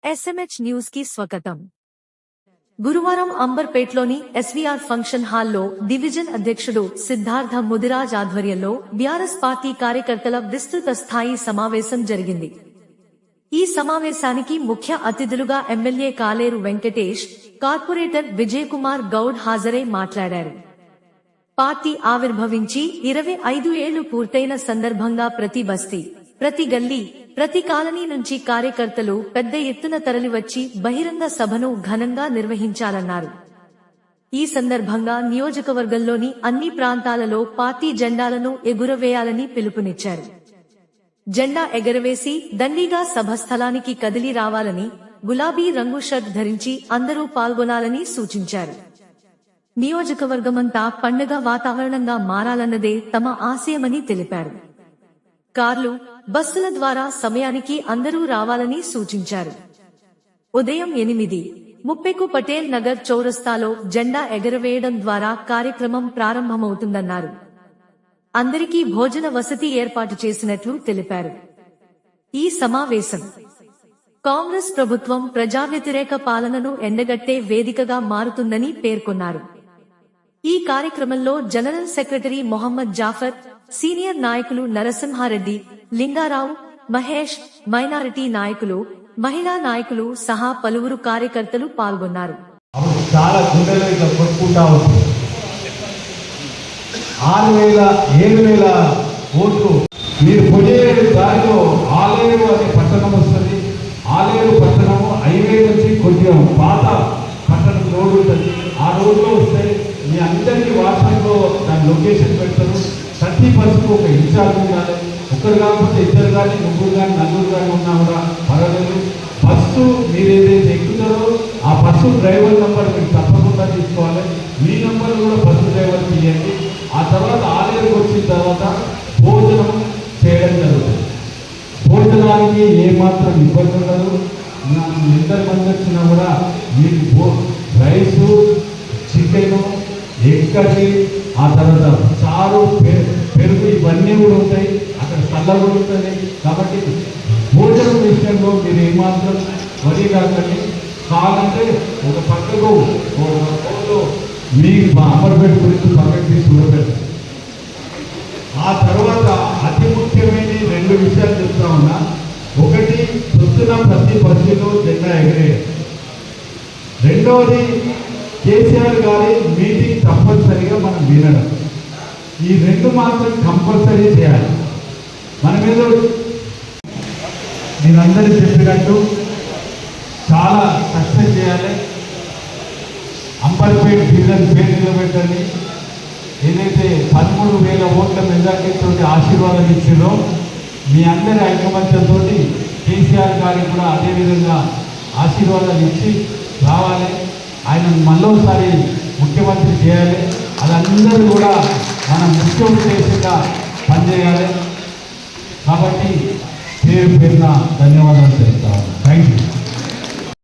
SMH news కి స్వాగతం. గురువారం అంబర్పేట్లోని SVR ఫంక్షన్ హాల్లో డివిజన్ అధ్యక్షుడు సిద్ధార్థ ముదిరాజ్ ఆధ్వర్యంలో బీఆర్ఎస్ పార్టీ కార్యకర్తల విస్తృత స్థాయి సమావేశం జరిగింది. ఈ సమావేశానికి ముఖ్య అతిథులుగా ఎమ్మెల్యే కాలేరు వెంకటేష్, కార్పొరేటర్ విజయ్ కుమార్ గౌడ్ హాజరై మాట్లాడారు. పార్టీ ఆవిర్భవించి 25 ఏళ్లు పూర్తయిన సందర్భంగా ప్రతి బస్తీ, ప్రతి గల్లీ, ప్రతి కాలనీ నుంచి కార్యకర్తలు పెద్ద ఎత్తున తరలివచ్చి బహిరంగ సభను ఘనంగా నిర్వహించాలన్నారు. ఈ సందర్భంగా నియోజకవర్గంలోని అన్ని ప్రాంతాలలో పార్టీ జెండాలను ఎగురవేయాలని పిలుపునిచ్చారు. జెండా ఎగరవేసి దండిగా సభస్థలానికి కదిలి రావాలని, గులాబీ రంగు షర్ట్ ధరించి అందరూ పాల్గొనాలని సూచించారు. నియోజకవర్గమంతా పండుగ వాతావరణంగా మారాలన్నదే తమ ఆశయమని తెలిపారు. కార్లు, బస్సుల ద్వారా సమయానికి అందరూ రావాలని సూచించారు. ఉదయం 8:30కు పటేల్ నగర్ చౌరస్తాలో జెండా ఎగరవేయడం ద్వారా కార్యక్రమం ప్రారంభమవుతుందన్నారు. అందరికీ భోజన వసతి ఏర్పాటు చేసినట్లు తెలిపారు. ఈ సమావేశం కాంగ్రెస్ ప్రభుత్వం ప్రజా వ్యతిరేక పాలనను ఎండగట్టే వేదికగా మారుతుందని పేర్కొన్నారు. ఈ కార్యక్రమంలో general secretary Mohammed Jaffar, senior నాయకులు నరసింహారెడ్డి, లింగారావు, మహేష్, మైనారిటీ నాయకులు, మహిళా నాయకులు సహా పలువురు కార్యకర్తలు పాల్గొన్నారు. చాలా గుండెలు ఇట్లా కొట్టుకుంటా ఉంది. 6,000-7,000 ఓట్లు మీరు పొడియేడు దారిలో ఆలేరు అనే పట్టణం వస్తుంది. ఆలేరు పట్టణము హైవే నుంచి కొద్దిగా పాత పట్టణం రోడ్డు ఉంటుంది. ఆ రోడ్లో వస్తే మీ అందరికీ వాట్సాప్లో దాని లొకేషన్ పెడతారు. ప్రతి బస్సుకు ఒక ఇన్ఛార్జ్ ఉండాలి. ఒకరు కాకపోతే ఇద్దరు కానీ, ముగ్గురు కానీ, నలుగురు కానీ ఉన్నా కూడా పర్వాలేదు. బస్సు మీరు ఏదైతే ఎక్కుతారో ఆ బస్సు డ్రైవర్ నెంబర్ మీరు తప్పకుండా తీసుకోవాలి. మీ నెంబర్ కూడా బస్సు డ్రైవర్కి ఇవ్వండి. ఆ తర్వాత ఆలయానికి వచ్చిన తర్వాత భోజనం చేయడం జరుగుతుంది. భోజనానికి ఏమాత్రం ఇబ్బంది ఉండదు. ఇద్దరు మంది వచ్చినా కూడా మీకు రైసు, చికెను, ఎగ్ కర్రీ, ఆ తర్వాత చారు, పెరుగు ఇవన్నీ కూడా ఉంటాయి. అక్కడ చల్ల కూడా ఉంటుంది. కాబట్టి భోజనం విషయంలో మీరు ఏమాత్రం వరి కాకండి. కావాలంటే ఒక పక్కకు మీ అంబర్పేట గురించి పక్కకు తీసి చూడబెట్టారు. ఆ తర్వాత అతి ముఖ్యమైన 2 విషయాలు చెప్తా ఉన్నా. ఒకటి, పొద్దున ప్రతి బస్సులో జెండా ఎగరేయాలి. రెండవది, కేసీఆర్ గారి మీటింగ్ తప్పనిసరిగా మనం వినడం. ఈ 2 మాత్రం కంపల్సరీ చేయాలి. మనం ఏదో మీరందరూ చెప్పినట్టు చాలా సక్సెస్ చేయాలి. అంబర్పేట డివిజన్ పేరు నిలబెట్టండి. ఏదైతే 13,000 ఓట్ల మెజార్టీతో ఆశీర్వాదం ఇచ్చిందో మీ అందరి ఐకమత్యంతో కేసీఆర్ గారికి కూడా అదేవిధంగా ఆశీర్వాదాలు ఇచ్చి రావాలి. ఆయన మళ్ళోసారి ముఖ్యమంత్రి చేయాలి. అదందరూ కూడా మనం ముఖ్య ఉద్దేశంగా పనిచేయాలి. కాబట్టి పేరు పేరున ధన్యవాదాలు తెలుపుతాను. Thank you.